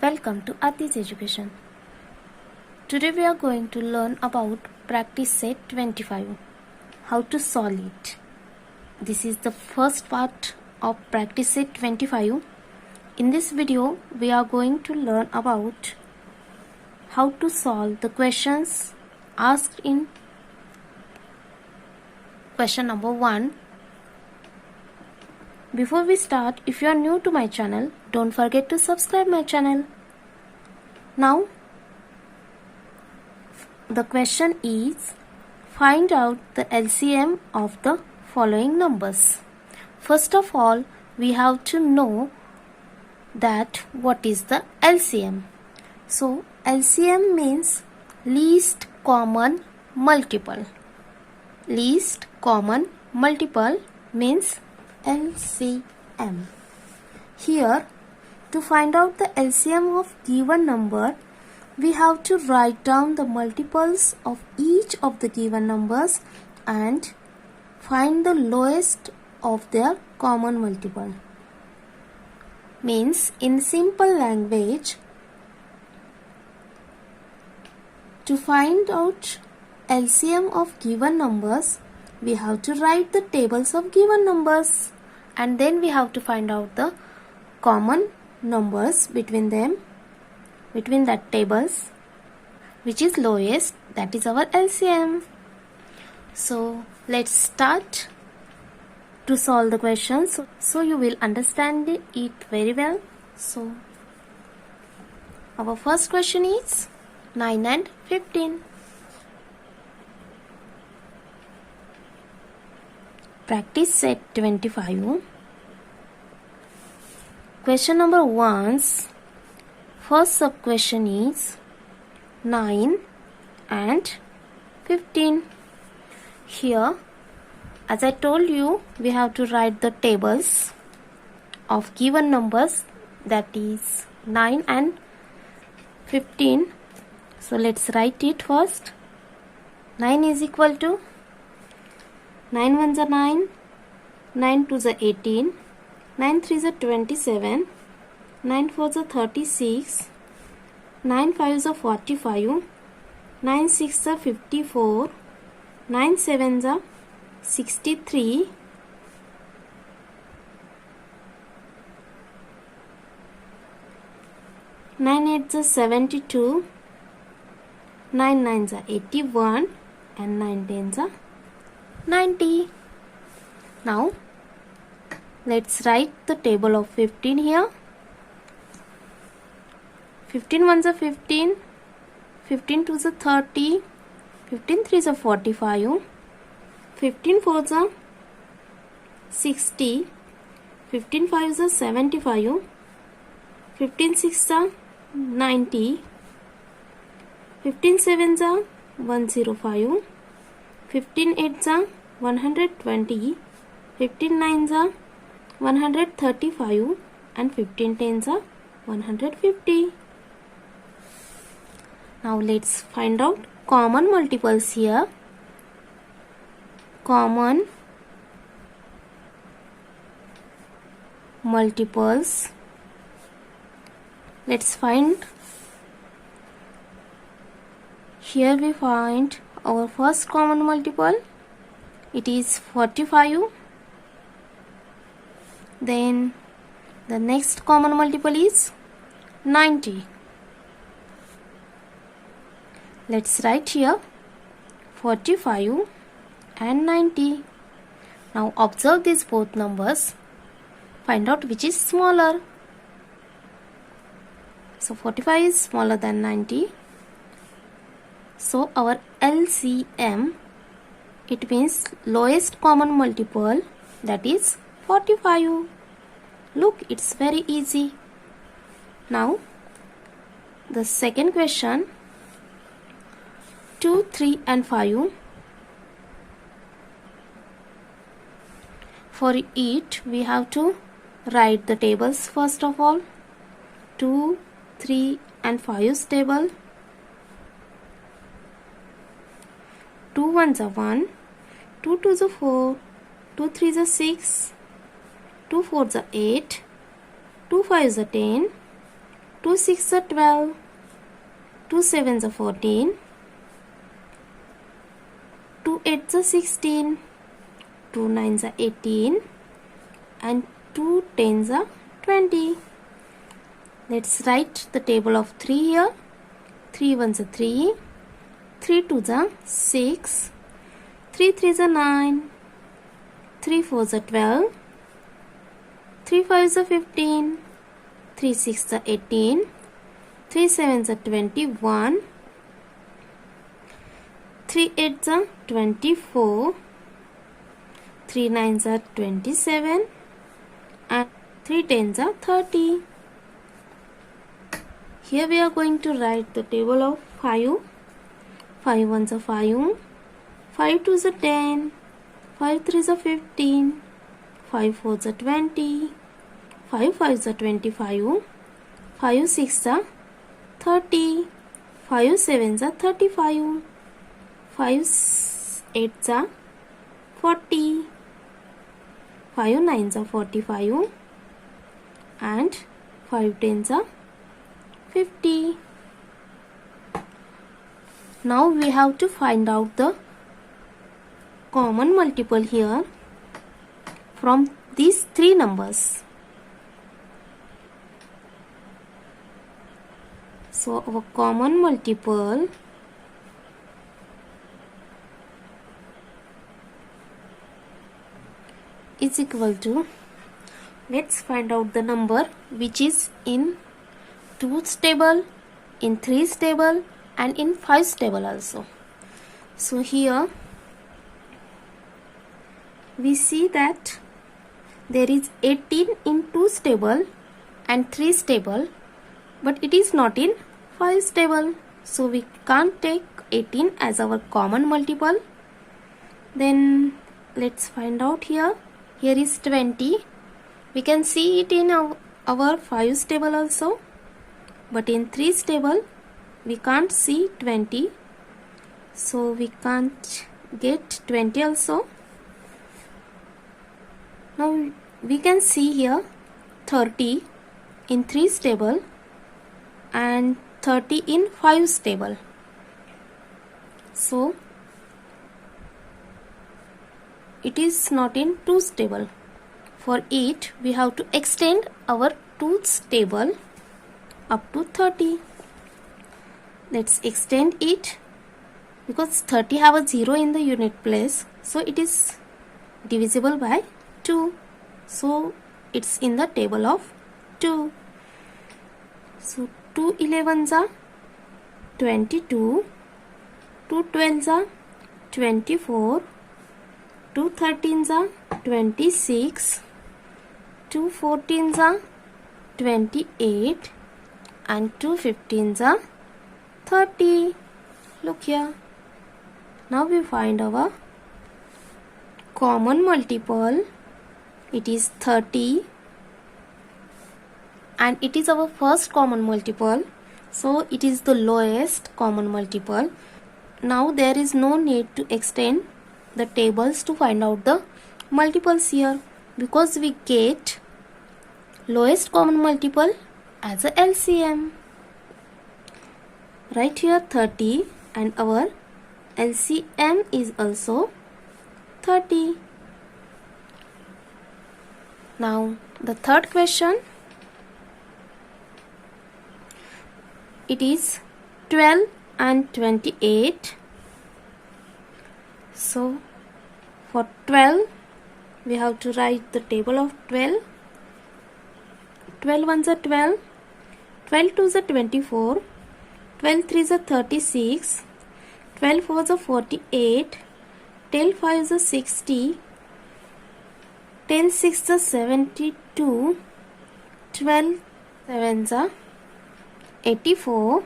Welcome to Ati's Education. Today we are going to learn about practice set 25, how to solve it. This is the first part of practice set 25. In this video we are going to learn about how to solve the questions asked in question number 1. Before we start, if you are new to my channel, don't forget to subscribe my channel. Now, the question is, find out the LCM of the following numbers. First of all, we have to know that what is the LCM. So, LCM means least common multiple. Least common multiple means LCM. Here, to find out the LCM of given number, we have to write down the multiples of each of the given numbers and find the lowest of their common multiple. Means, in simple language, to find out LCM of given numbers, we have to write the tables of given numbers and then we have to find out the common numbers between them, between that tables, which is lowest, that is our LCM. So let's start to solve the questions so you will understand it very well. So our first question is 9 and 15. Practice set 25. Question number 1's first sub question is 9 and 15. Here, as I told you, we have to write the tables of given numbers, that is 9 and 15. So let's write it first. 9 is equal to 9 ones are 9, 9 twos are 18, 9 threes are 27, 9 fours are 36, 9 fives are 45, 9 sixes are 54, 9 sevens are 63, 9 eights are 72, 9 nines are 81 and 9 tens are 90. Now let's write the table of 15 here. 15 ones are 15, 15 twos are 30, 15 threes are 45, 15 fours are 60, 15 fives are 75, 15 sixes are 90, 15 sevens are 105, 15 eights are 120, 15 nines are 135 and 15 tens are 150. Now let's find out common multiples here. Common multiples. Let's find. Here we find our first common multiple. It is 45. Then the next common multiple is 90. Let's write here 45 and 90. Now observe these both numbers. Find out which is smaller. So 45 is smaller than 90. So our LCM, it means lowest common multiple, that is 45. Look, it's very easy. Now the second question, 2, 3 and 5. For it we have to write the tables first of all. 2, 3 and 5's table. 2 ones are 1, 2 twos are 4, 2 threes are 6, 2 fours are 8, 2 5s are 10, 2 6 are 12, 2 7 are 14, 2 8 are 16, 2 9 are 18, and 2 10 are 20. Let's write the table of 3 here. 3 1s are 3, 3 2s are 6, 3 3s are 9, 3 4s are 12, 3 5s are 15, 3 6s are 18, 3 7s are 21, 3 8s are 24, 3 9s are 27, and 3 10s are 30. Here we are going to write the table of 5. 5 1s are 5, 5 2s are 10, 5 3s are 15, 5 4s are 20, 5 5s are 25, 5 6s are 30, 5 7s are 35, 5 8s are 40, 5 9s are 45, and 5 10s are 50. Now we have to find out the common multiple here from these three numbers. So our common multiple is equal to, let's find out the number which is in 2's table, in 3's table, and in 5's table also. So here we see that there is 18 in 2's table and 3's table, but it is not in 5's table. So we can't take 18 as our common multiple. Then let's find out here. Here is 20. We can see it in our 5's table also, but in 3's table we can't see 20, so we can't get 20 also. Now we can see here 30 in 3's table and 30 in 5's table. So it is not in 2's table. For it we have to extend our 2's table up to 30. Let's extend it, because 30 have a 0 in the unit place, so it is divisible by 2. So it's in the table of 2. So 2 11s are 22, 2 12s are 24, 2 13s are 26, 2 14s are 28, and 2 15s are 30. Look here. Now we find our common multiple. It is 30, and it is our first common multiple, so it is the lowest common multiple. Now there is no need to extend the tables to find out the multiples here, because we get lowest common multiple as a LCM. Right here 30, and our LCM is also 30. Now the third question, it is 12 and 28. So for 12 we have to write the table of 12. 12 1s are 12, 12 2s are 24, 12 3s are 36, 12 4s are 48, 12 5s are 60, 10 6s are 72, 12 7s are 84,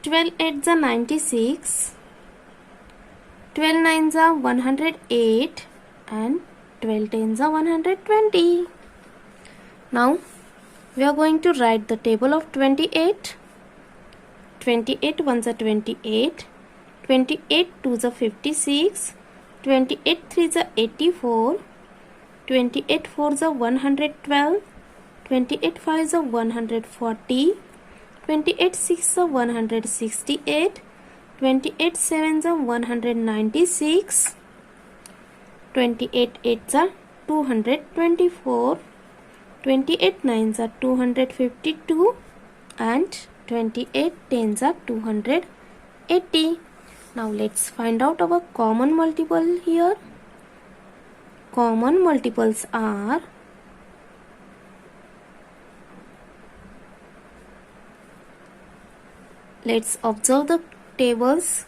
12 8s are 96, 12 9s are 108, and 12 10s are 120. Now we are going to write the table of 28. 28 1s are 28, 28 2s are 56, 28 3s are 84, 28 4s are 112, 28 5s are 140, 28 6s are 168, 28 7s are 196, 28 8s are 224, 28 9s are 252, and 28 10s are 280. Now let's find out our common multiple here. Common multiples are let's observe the tables.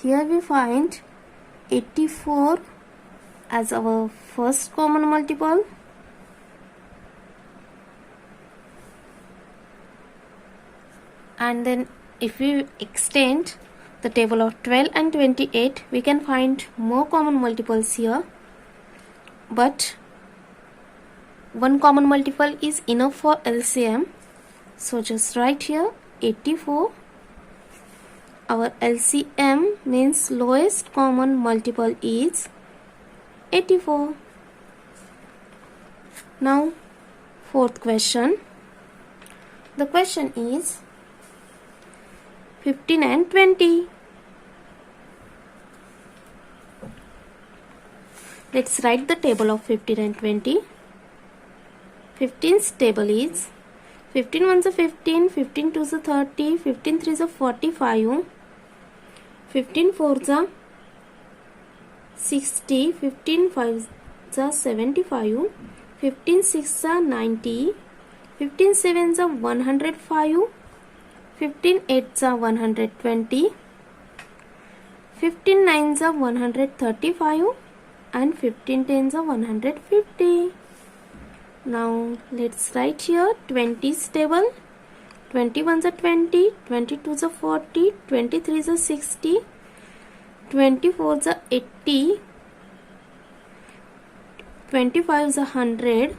Here we find 84 as our first common multiple. And then if we extend the table of 12 and 28, we can find more common multiples here. But one common multiple is enough for LCM. So just write here 84. Our LCM means lowest common multiple is 84. Now fourth question. The question is 15 and 20. Let's write the table of 15 and 20. 15's table is 15 1s are 15, 15 2s are 30, 15 3s are 45, 15 4s are 60, 15 5s are 75, 15 6s are 90, 15 7s are 105, 15 8s are 120, 15 9s are 135, and 15 10s are 150. Now let's write here 20's table. 21s are 20, 22s are 40, 23s are 60, 24s are 80, 25s are 100,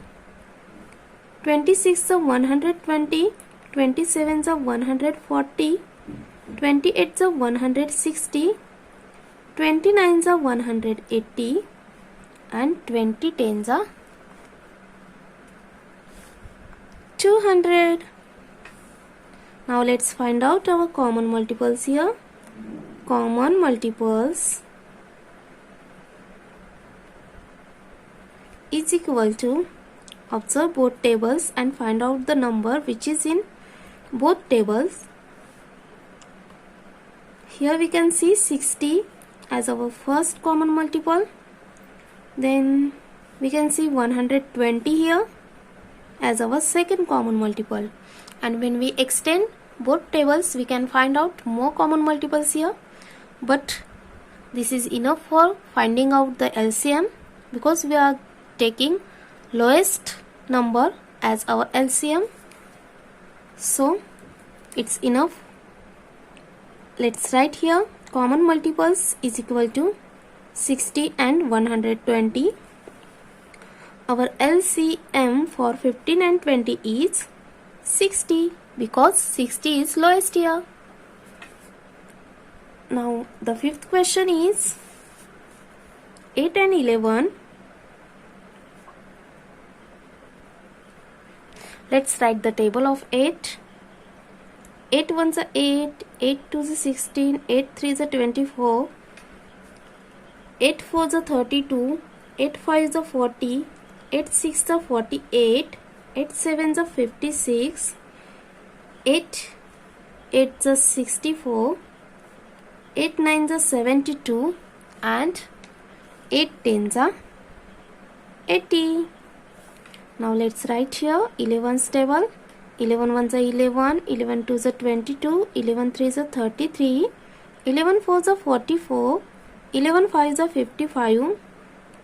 26s are 120, 27s are 140, 28s are 160, 29s are 180, and 20 10s are 200. Now let's find out our common multiples here. Common multiples is equal to, observe both tables and find out the number which is in both tables. Here we can see 60 as our first common multiple. Then we can see 120 here as our second common multiple. And when we extend both tables, we can find out more common multiples here. But this is enough for finding out the LCM because we are taking lowest number as our LCM. So it's enough. Let's write here common multiples is equal to 60 and 120. Our LCM for 15 and 20 is 60 because 60 is lowest here. Now the fifth question is 8 and 11. Let's write the table of 8. 8 1s are 8, 8 2s are 16, 8 3s are 24, 8 4s are 32, 8 5s are 40, 8 6s are 48, 8 7s are 56, 8 8s are 64, 8 9s are 72, and 8 10s are 80. Now let's write here 11's table. 11 1s are 11, 11 2s are 22, 11 3s are 33, 11 4s are 44, 11 5s are 55,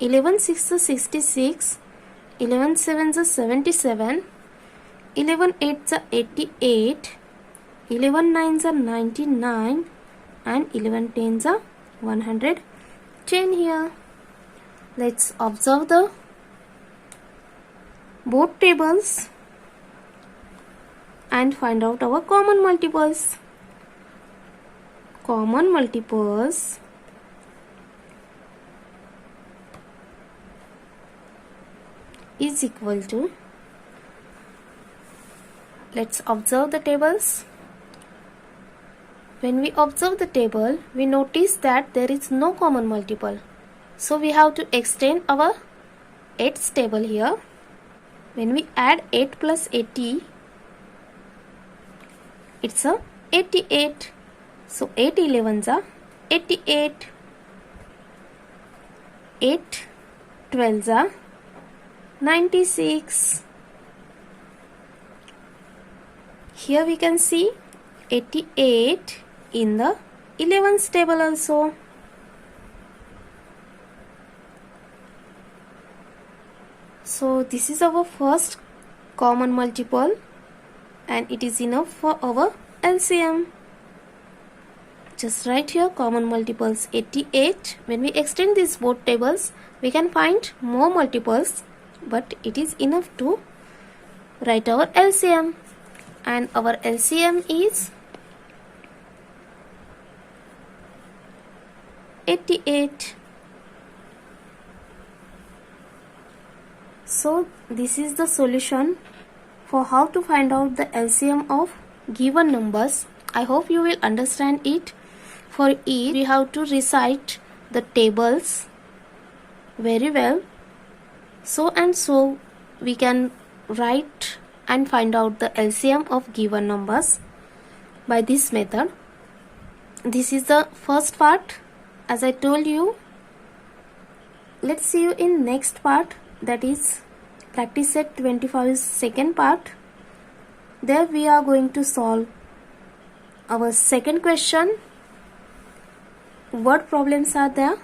11 6s are 66, 11 7s are 77, 11 8s are 88, 11 9s are 99, and 11 10s are 110 here. Let's observe the both tables and find out our common multiples. Common multiples is equal to, let's observe the tables. When we observe the table, we notice that there is no common multiple. So we have to extend our 8's table here. When we add 8 plus 80, it's a 88. So 8 11s are 88. 8 12s are 96. Here we can see 88 in the 11's table also. So this is our first common multiple and it is enough for our LCM. Just write here common multiples 88. When we extend these both tables, we can find more multiples, but it is enough to write our LCM. And our LCM is 88. So this is the solution for how to find out the LCM of given numbers. I hope you will understand it. For it, we have to recite the tables very well. So and so we can write and find out the LCM of given numbers by this method. This is the first part. As I told you, let's see you in next part, that is practice set 25's second part. There we are going to solve our second question. What problems are there?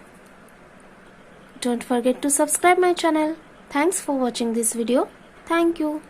Don't forget to subscribe my channel. Thanks for watching this video. Thank you.